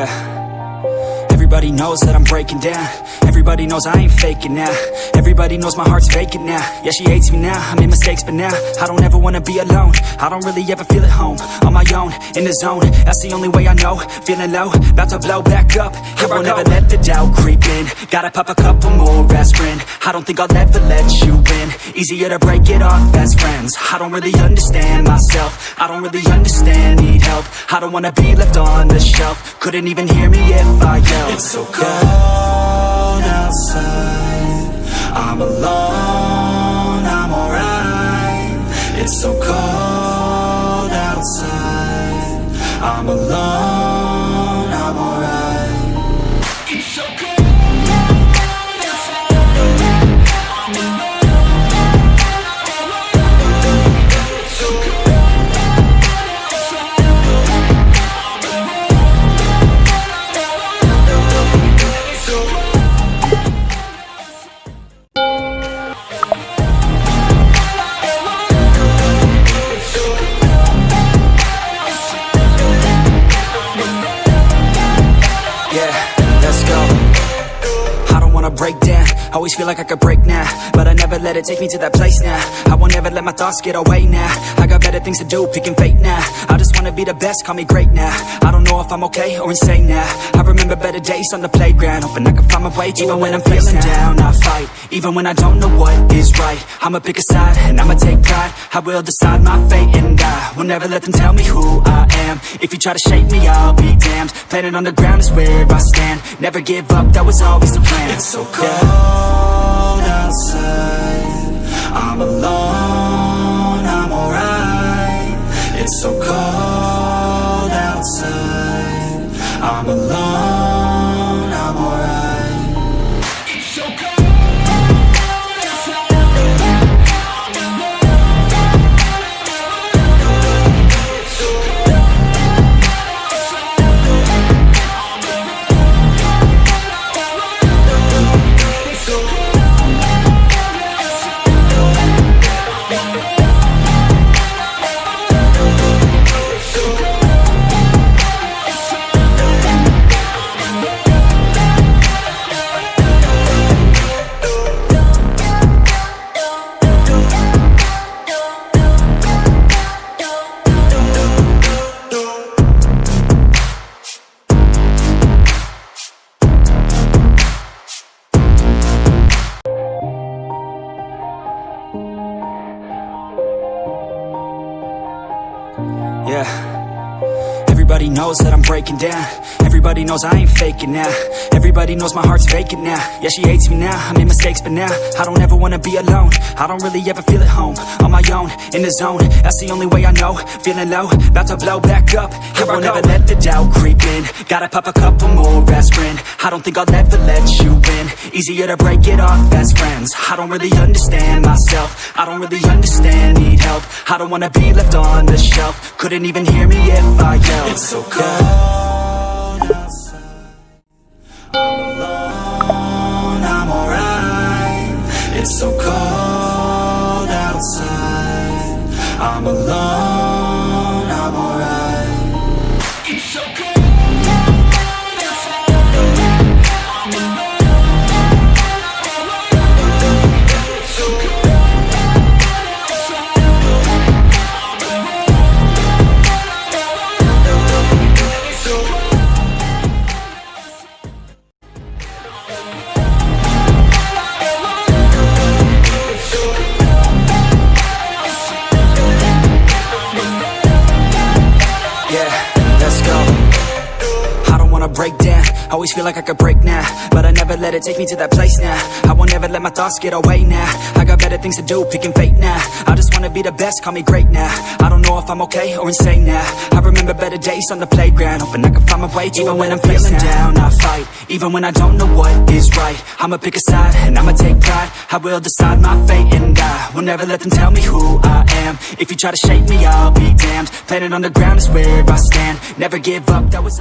Yeah. Everybody knows that I'm breaking down. Everybody knows I ain't faking now. Everybody knows my heart's vacant now. Yeah, she hates me now, I made mistakes but now I don't ever wanna be alone. I don't really ever feel at home. On my own, in the zone, that's the only way I know. Feeling low, about to blow back up. Here I won't ever let the doubt creep in. Gotta pop a couple more aspirin. I don't think I'll ever let you in. Easier to break it off as friends. I don't really understand myself. I don't really understand, need help. I don't wanna be left on the shelf. Couldn't even hear me if I yelled. It's so cold outside, I'm alone, I'm alright. It's so cold outside, I'm alone, I'm alright. It's so cold. Break down, always feel like I could break now, but I never let it take me to that place now. I won't ever let my thoughts get away now. I got better things to do, picking fate now. I just wanna be the best, call me great now. I don't know if I'm okay or insane now. I remember better days on the playground, hoping I can find my way. Even when I'm feeling down, I fight. Even when I don't know what is right, I'ma pick a side and I'ma take pride. I will decide my fate and I will never let them tell me who I am. If you try to shake me, I'll be damned. Planet on the ground is where I stand. Never give up, that was always the plan. It's so cold outside, I'm alone, I'm alright. It's so cold outside, I'm alone, I'm alright. It's so cold. Yeah. Everybody knows that I'm breaking down. Everybody knows I ain't faking now. Everybody knows my heart's vacant now. Yeah, she hates me now, I made mistakes but now I don't ever wanna be alone. I don't really ever feel at home. On my own, in the zone, that's the only way I know. Feeling low, about to blow back up. Here I won't ever let the doubt creep in. Gotta pop a couple more aspirin. I don't think I'll ever let you in. Easier to break it off as friends. I don't really understand myself. I don't really understand, need help. I don't wanna be left on the shelf. Couldn't even hear me if I yelled. It's so cold outside, I'm alone, I'm alright. It's so cold outside, I'm alone, I'm alright. It's so cold. Break down, always feel like I could break now, but I never let it take me to that place now. I won't ever let my thoughts get away now. I got better things to do, picking fate now. I just wanna be the best, call me great now. I don't know if I'm okay or insane now. I remember better days on the playground, hoping I can find my way. Even when I'm feeling down, I fight. Even when I don't know what is right, I'ma pick a side and I'ma take pride. I will decide my fate and I will never let them tell me who I am. If you try to shake me, I'll be damned. Planet on the ground is where I stand. Never give up, that was